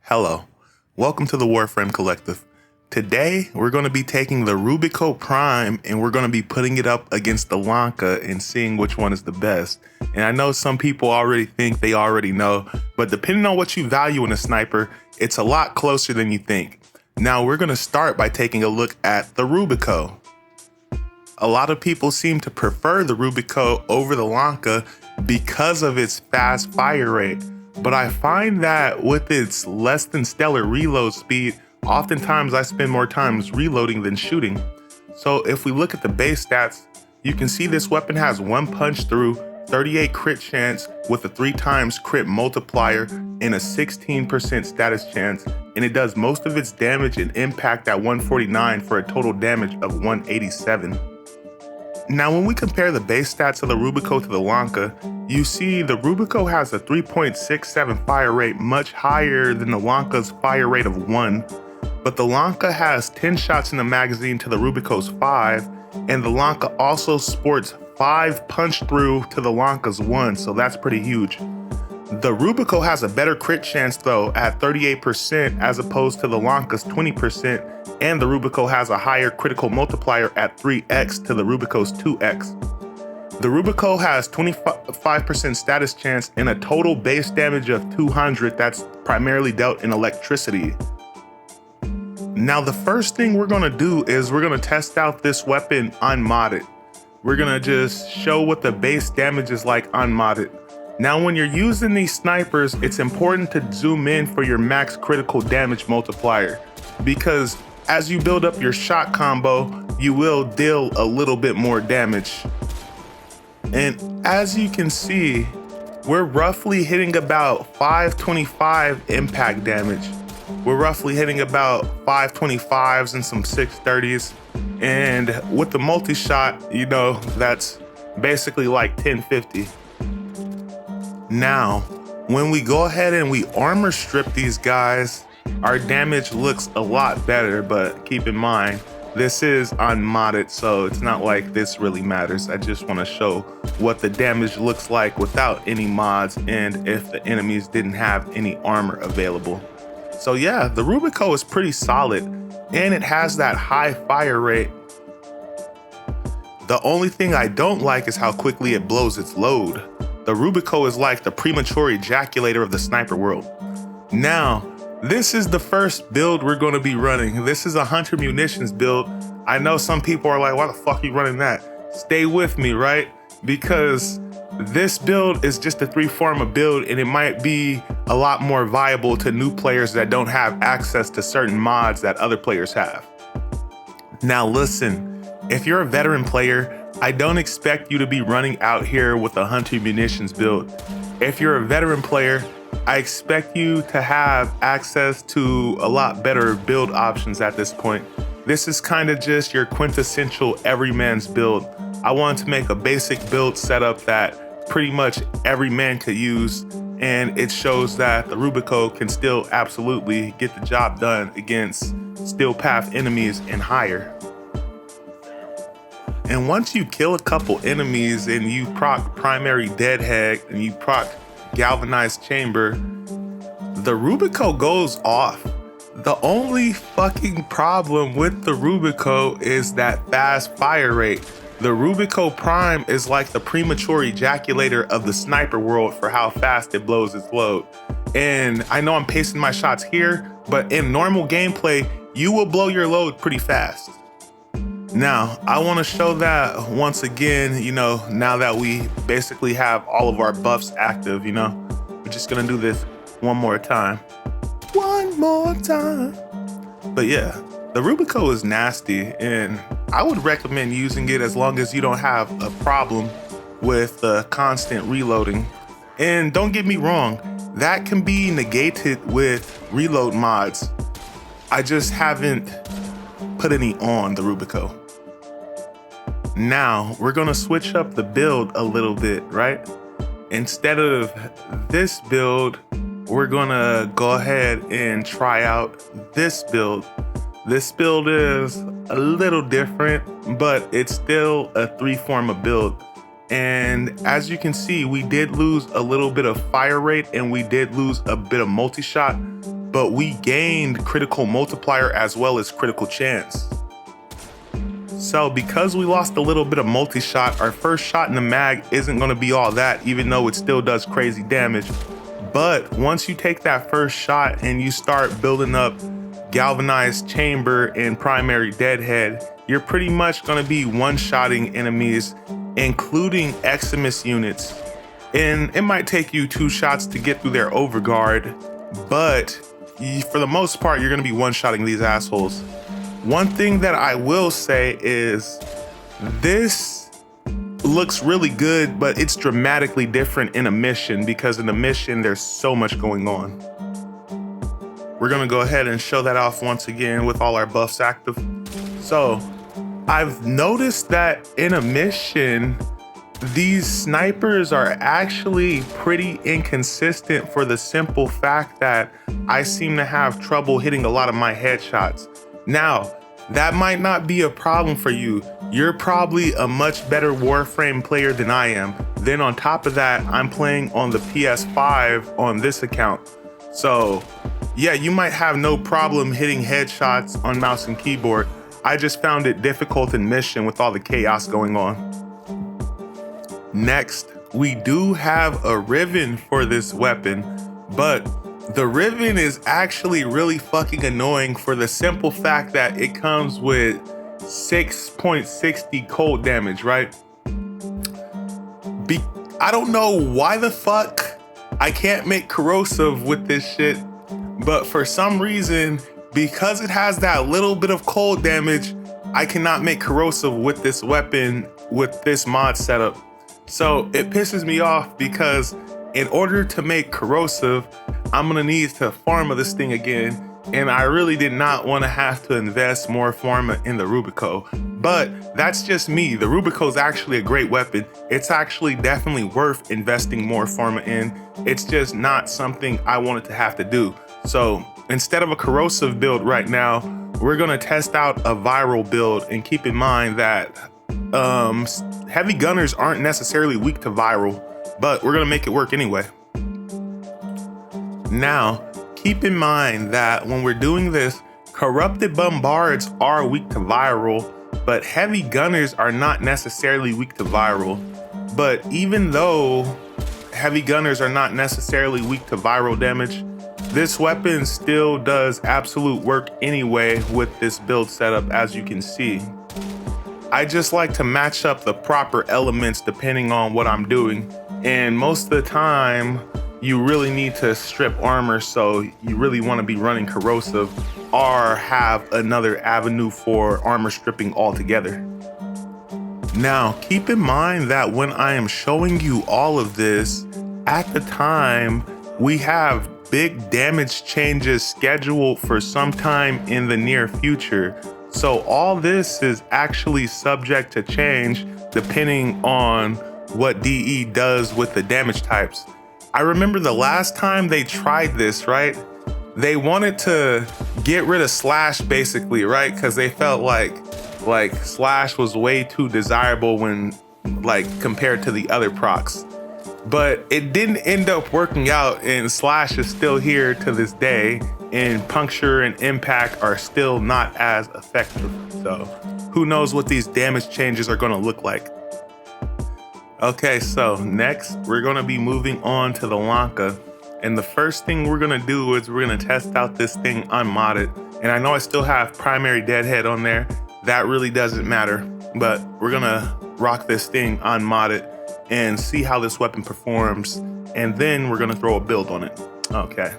Hello, welcome to the Warframe Collective. Today, we're going to be taking the Rubico Prime and we're going to be putting it up against the Lanka and seeing which one is the best. And I know some people already think they already know, but depending on what you value in a sniper, it's a lot closer than you think. Now, we're going to start by taking a look at the Rubico. A lot of people seem to prefer the Rubico over the Lanka because of its fast fire rate. But I find that with its less than stellar reload speed, oftentimes I spend more times reloading than shooting. So if we look at the base stats, you can see this weapon has 1 punch through, 38 crit chance with a 3 times crit multiplier and a 16% status chance, and it does most of its damage and impact at 149 for a total damage of 187. Now, when we compare the base stats of the Rubico to the Lanka, you see the Rubico has a 3.67 fire rate, much higher than the Lanka's fire rate of 1. But the Lanka has 10 shots in the magazine to the Rubico's 5, and the Lanka also sports 5 punch through to the Lanka's 1, so that's pretty huge. The Rubico has a better crit chance though at 38% as opposed to the Lanka's 20%, and the Rubico has a higher critical multiplier at 3x to the Rubico's 2x. The Rubico has 25% status chance and a total base damage of 200 that's primarily dealt in electricity. Now the first thing we're gonna do is we're gonna test out this weapon unmodded. We're gonna just show what the base damage is like unmodded. Now when you're using these snipers, it's important to zoom in for your max critical damage multiplier, because as you build up your shot combo, you will deal a little bit more damage. And as you can see, we're roughly hitting about 525 impact damage. We're roughly hitting about 525s and some 630s. And with the multi-shot, you know, that's basically like 1050. Now, when we go ahead and we armor strip these guys, our damage looks a lot better, but keep in mind, this is unmodded, so it's not like this really matters. I just want to show what the damage looks like without any mods and if the enemies didn't have any armor available. So yeah, the Rubico is pretty solid and it has that high fire rate. The only thing I don't like is how quickly it blows its load. The Rubico is like the premature ejaculator of the sniper world. Now, this is the first build we're going to be running. This is a hunter munitions build. I know some people are like, why the fuck are you running that? Stay with me, right? Because this build is just a 3-forma build and it might be a lot more viable to new players that don't have access to certain mods that other players have. Now listen, if you're a veteran player, I don't expect you to be running out here with a hunter munitions build. If you're a veteran player, I expect you to have access to a lot better build options at this point. This is kind of just your quintessential everyman's build. I wanted to make a basic build setup that pretty much every man could use, and it shows that the Rubico can still absolutely get the job done against steel path enemies and higher. And once you kill a couple enemies and you proc primary deadhead and you proc galvanized chamber, the Rubico goes off. The only fucking problem with the Rubico is that fast fire rate. The Rubico Prime is like the premature ejaculator of the sniper world for how fast it blows its load. And I know I'm pacing my shots here, but in normal gameplay, you will blow your load pretty fast. Now, I want to show that once again, you know, now that we basically have all of our buffs active, you know, we're just going to do this one more time. One more time. But yeah, the Rubico is nasty and I would recommend using it as long as you don't have a problem with constant reloading. And don't get me wrong, that can be negated with reload mods. I just haven't put any on the Rubico. Now we're gonna switch up the build a little bit, right? Instead of this build, we're gonna go ahead and try out this build. This build is a little different, but it's still a 3-forma build. And as you can see, we did lose a little bit of fire rate and we did lose a bit of multi-shot, but we gained critical multiplier as well as critical chance. So because we lost a little bit of multi-shot, our first shot in the mag isn't going to be all that, even though it still does crazy damage. But once you take that first shot and you start building up galvanized chamber and primary deadhead, you're pretty much going to be one-shotting enemies, including Eximus units. And it might take you 2 shots to get through their overguard, but for the most part, you're going to be one-shotting these assholes. One thing that I will say is this looks really good, but it's dramatically different in a mission, because in a mission, there's so much going on. We're gonna go ahead and show that off once again with all our buffs active. So I've noticed that in a mission, these snipers are actually pretty inconsistent for the simple fact that I seem to have trouble hitting a lot of my headshots. Now, that might not be a problem for you. You're probably a much better Warframe player than I am. Then on top of that, I'm playing on the PS5 on this account. So yeah, you might have no problem hitting headshots on mouse and keyboard. I just found it difficult in mission with all the chaos going on. Next, we do have a Riven for this weapon, but the Riven is actually really fucking annoying for the simple fact that it comes with 6.60 cold damage, right? I don't know why the fuck I can't make corrosive with this shit, but for some reason, because it has that little bit of cold damage, I cannot make corrosive with this weapon with this mod setup. So it pisses me off because in order to make corrosive, I'm gonna need to pharma this thing again, and I really did not want to have to invest more pharma in the Rubico. But that's just me. The Rubico is actually a great weapon. It's actually definitely worth investing more pharma in. It's just not something I wanted to have to do. So instead of a corrosive build right now, we're gonna test out a viral build, and keep in mind that heavy gunners aren't necessarily weak to viral, but we're gonna make it work anyway. Now, keep in mind that when we're doing this, corrupted bombards are weak to viral, but heavy gunners are not necessarily weak to viral. But even though heavy gunners are not necessarily weak to viral damage, this weapon still does absolute work anyway with this build setup, as you can see. I just like to match up the proper elements depending on what I'm doing. And most of the time, you really need to strip armor, so you really want to be running corrosive or have another avenue for armor stripping altogether. Now, keep in mind that when I am showing you all of this, at the time, we have big damage changes scheduled for sometime in the near future. So all this is actually subject to change depending on what DE does with the damage types. I remember the last time they tried this, right? They wanted to get rid of slash basically, right? Because they felt like slash was way too desirable when compared to the other procs. But it didn't end up working out, and slash is still here to this day, and puncture and impact are still not as effective. So who knows what these damage changes are gonna look like. Okay, so next we're gonna be moving on to the Lanka. And the first thing we're gonna do is we're gonna test out this thing unmodded. And I know I still have primary deadhead on there. That really doesn't matter, but we're gonna rock this thing unmodded and see how this weapon performs. And then we're gonna throw a build on it. Okay.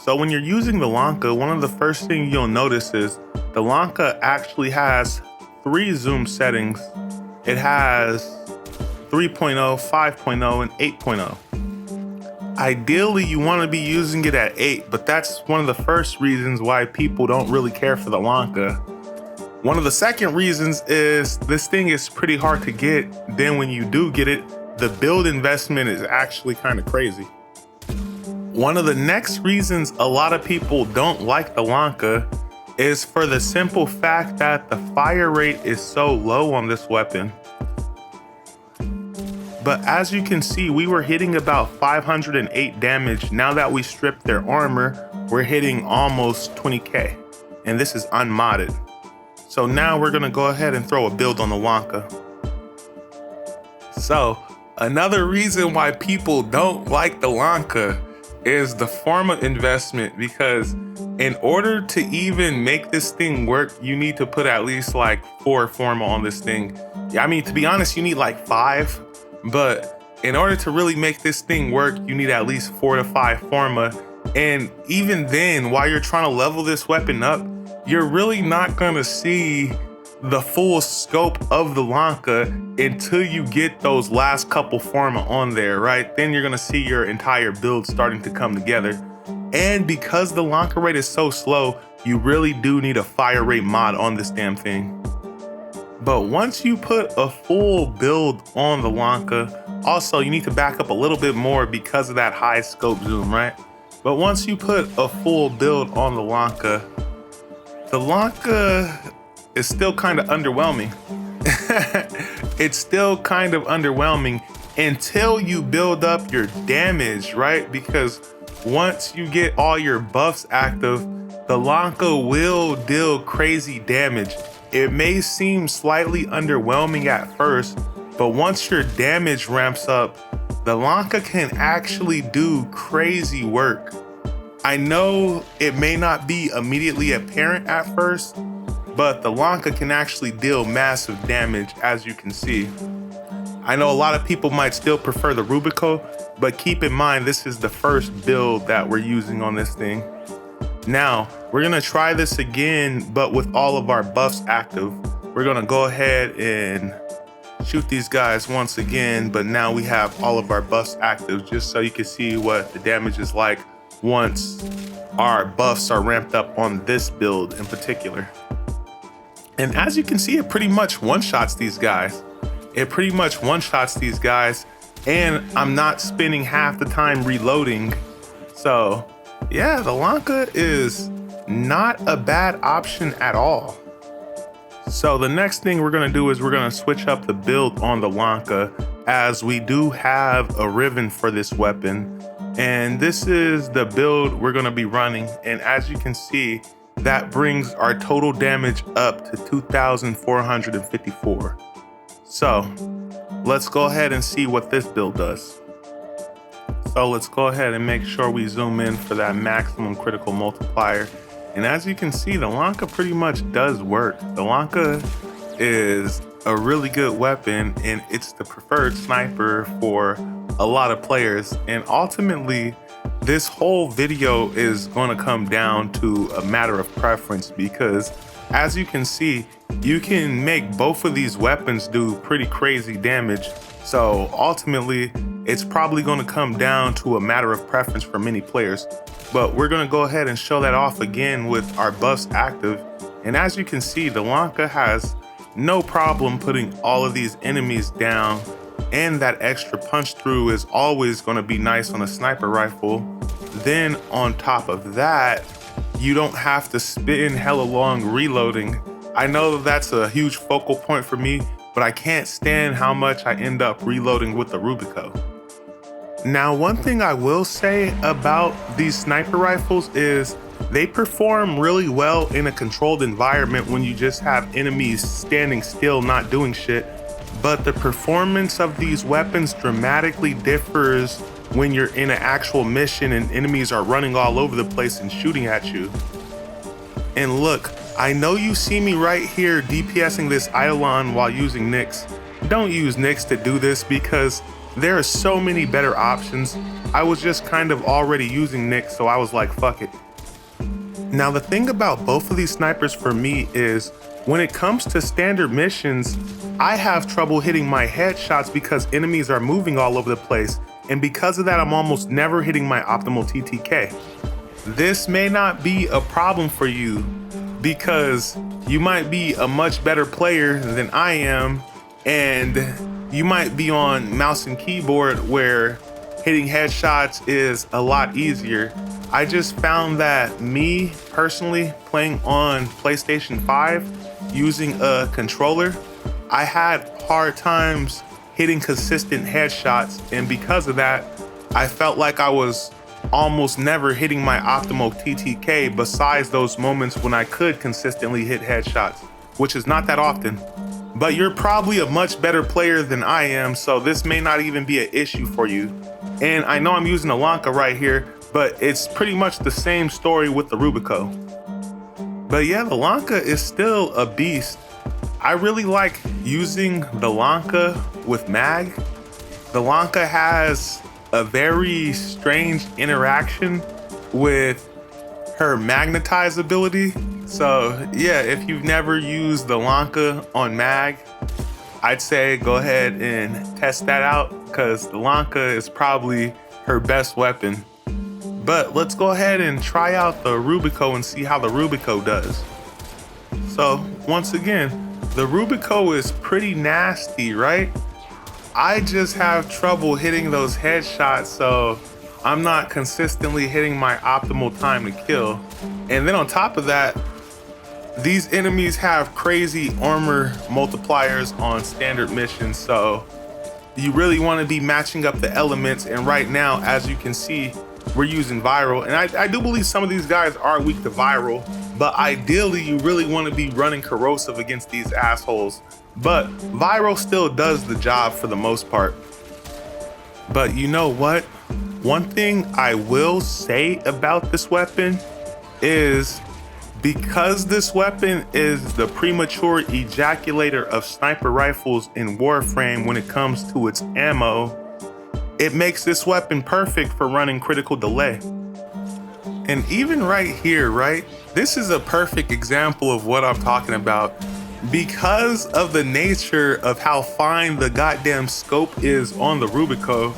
So when you're using the Lanka, one of the first things you'll notice is the Lanka actually has 3 zoom settings. It has 3.0, 5.0, and 8.0. Ideally, you want to be using it at 8, but that's one of the first reasons why people don't really care for the Lanka. One of the second reasons is this thing is pretty hard to get. Then when you do get it, the build investment is actually kind of crazy. One of the next reasons a lot of people don't like the Lanka is for the simple fact that the fire rate is so low on this weapon. But as you can see, we were hitting about 508 damage. Now that we stripped their armor, we're hitting almost 20k. And this is unmodded. So now we're gonna go ahead and throw a build on the Lanka. So another reason why people don't like the Lanka is the Forma investment, because in order to even make this thing work, you need to put at least like 4 Forma on this thing. I mean, to be honest, you need like 5, but in order to really make this thing work, you need at least 4 to 5 Forma. And even then, while you're trying to level this weapon up, you're really not gonna see the full scope of the Lanka until you get those last couple Forma on there, right? Then you're gonna see your entire build starting to come together. And because the Lanka rate is so slow, you really do need a fire rate mod on this damn thing. But once you put a full build on the Lanka, also you need to back up a little bit more because of that high scope zoom, right? But once you put a full build on the Lanka is still kind of underwhelming. It's still kind of underwhelming until you build up your damage, right? Because once you get all your buffs active, the Lanka will deal crazy damage. It may seem slightly underwhelming at first, but once your damage ramps up, the Lanka can actually do crazy work. I know it may not be immediately apparent at first, but the Lanka can actually deal massive damage, as you can see. I know a lot of people might still prefer the Rubico, but keep in mind this is the first build that we're using on this thing. Now, we're gonna try this again, but with all of our buffs active. We're gonna go ahead and shoot these guys once again, but now we have all of our buffs active, just so you can see what the damage is like once our buffs are ramped up on this build in particular. And as you can see, it pretty much one-shots these guys. And I'm not spending half the time reloading. So yeah, the Lanka is not a bad option at all. So the next thing we're gonna do is we're gonna switch up the build on the Lanka, as we do have a Riven for this weapon. And this is the build we're gonna be running. And as you can see, that brings our total damage up to 2,454. So let's go ahead and see what this build does. So let's go ahead and make sure we zoom in for that maximum critical multiplier. And as you can see, the Lanka pretty much does work. The Lanka is a really good weapon, and it's the preferred sniper for a lot of players. And ultimately, this whole video is going to come down to a matter of preference, because as you can see, you can make both of these weapons do pretty crazy damage. So ultimately, it's probably going to come down to a matter of preference for many players. But we're going to go ahead and show that off again with our buffs active. And as you can see, the Lanka has no problem putting all of these enemies down, and that extra punch through is always going to be nice on a sniper rifle. Then on top of that, you don't have to spend hella long reloading. I know that's a huge focal point for me, but I can't stand how much I end up reloading with the Rubico. Now, one thing I will say about these sniper rifles is they perform really well in a controlled environment when you just have enemies standing still, not doing shit. But the performance of these weapons dramatically differs when you're in an actual mission and enemies are running all over the place and shooting at you. And look, I know you see me right here DPSing this Eidolon while using Nyx. Don't use Nyx to do this, because there are so many better options. I was just kind of already using Nyx, so I was like, fuck it. Now, the thing about both of these snipers for me is when it comes to standard missions, I have trouble hitting my headshots because enemies are moving all over the place. And because of that, I'm almost never hitting my optimal TTK. This may not be a problem for you because you might be a much better player than I am, and you might be on mouse and keyboard where hitting headshots is a lot easier. I just found that me personally playing on PlayStation 5 using a controller, I had hard times hitting consistent headshots, and because of that, I felt like I was almost never hitting my optimal TTK besides those moments when I could consistently hit headshots, which is not that often. But you're probably a much better player than I am, so this may not even be an issue for you. And I know I'm using a Lanka right here, but it's pretty much the same story with the Rubico. But yeah, the Lanka is still a beast. I really like using the Lanka with mag. The Lanka has a very strange interaction with her magnetize ability. So yeah, if you've never used the Lanka on mag, I'd say go ahead and test that out, because the Lanka is probably her best weapon. But let's go ahead and try out the Rubico and see how the Rubico does. So once again, the Rubico is pretty nasty, right? I just have trouble hitting those headshots, so I'm not consistently hitting my optimal time to kill. And then on top of that, these enemies have crazy armor multipliers on standard missions, so you really want to be matching up the elements. And right now, as you can see, we're using viral, and I do believe some of these guys are weak to viral, but ideally you really want to be running corrosive against these assholes. But viral still does the job for the most part. But you know what? One thing I will say about this weapon is, because this weapon is the premature ejaculator of sniper rifles in Warframe when it comes to its ammo, it makes this weapon perfect for running critical delay. And even right here, right? This is a perfect example of what I'm talking about. Because of the nature of how fine the goddamn scope is on the Rubico,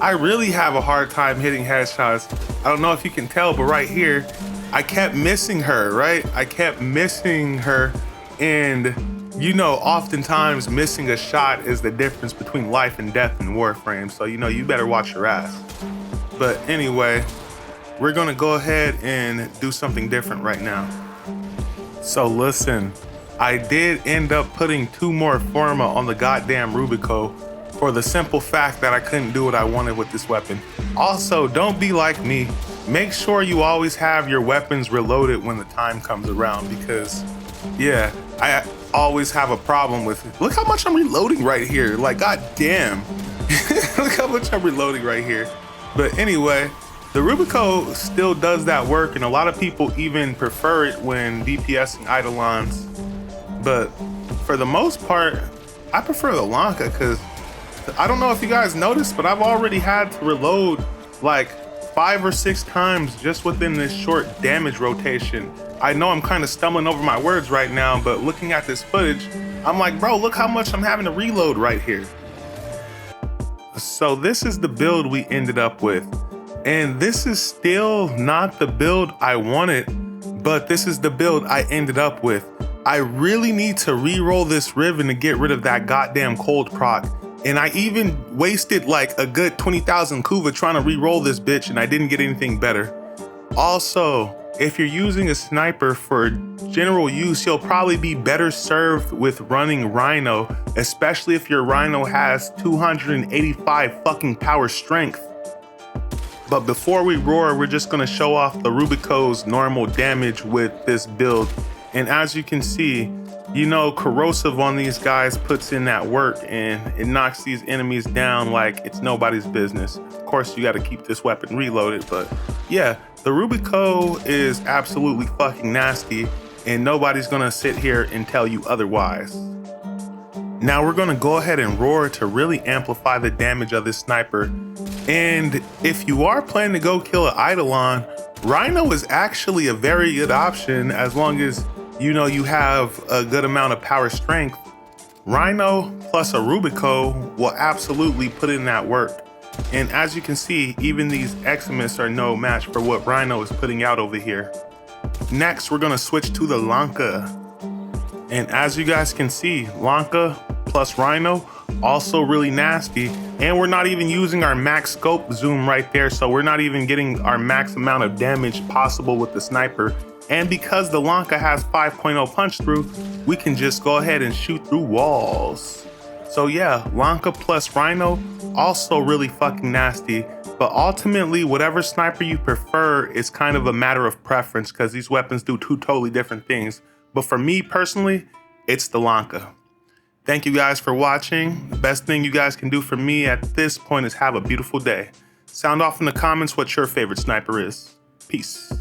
I really have a hard time hitting headshots. I don't know if you can tell, but right here, I kept missing her, right? I kept missing her, and you know, oftentimes missing a shot is the difference between life and death in Warframe, so you know, you better watch your ass. But anyway, we're gonna go ahead and do something different right now. So listen, I did end up putting 2 more Forma on the goddamn Rubico for the simple fact that I couldn't do what I wanted with this weapon. Also, don't be like me. Make sure you always have your weapons reloaded when the time comes around, because yeah, I always have a problem with it. Look how much I'm reloading right here. Like, goddamn. Look how much I'm reloading right here. But anyway, the Rubico still does that work, and a lot of people even prefer it when DPSing Eidolons. But for the most part, I prefer the Lanka, because I don't know if you guys noticed, but I've already had to reload like 5 or 6 times just within this short damage rotation. I know I'm kind of stumbling over my words right now, but looking at this footage, I'm like, bro, look how much I'm having to reload right here. So this is the build we ended up with. And this is still not the build I wanted, but this is the build I ended up with. I really need to re-roll this Riven to get rid of that goddamn cold proc. And I even wasted like a good 20,000 Kuva trying to re-roll this bitch, and I didn't get anything better. Also, if you're using a sniper for general use, you'll probably be better served with running Rhino, especially if your Rhino has 285 fucking power strength. But before we roar, we're just gonna show off the Rubico's normal damage with this build. And as you can see, you know, corrosive on these guys puts in that work, and it knocks these enemies down like it's nobody's business. Of course, you gotta keep this weapon reloaded, but yeah, the Rubico is absolutely fucking nasty, and nobody's gonna sit here and tell you otherwise. Now we're gonna go ahead and roar to really amplify the damage of this sniper. And if you are planning to go kill an Eidolon, Rhino is actually a very good option as long as you know you have a good amount of power strength. Rhino plus a Rubico will absolutely put in that work. And as you can see, even these Eximus are no match for what Rhino is putting out over here. Next, we're gonna switch to the Lanka. And as you guys can see, Lanka plus Rhino, also really nasty. And we're not even using our max scope zoom right there, so we're not even getting our max amount of damage possible with the sniper. And because the Lanka has 5.0 punch through, we can just go ahead and shoot through walls. So yeah, Lanka plus Rhino, also really fucking nasty. But ultimately, whatever sniper you prefer is kind of a matter of preference because these weapons do two totally different things. But for me personally, it's the Lanka. Thank you guys for watching. The best thing you guys can do for me at this point is have a beautiful day. Sound off in the comments what your favorite sniper is. Peace.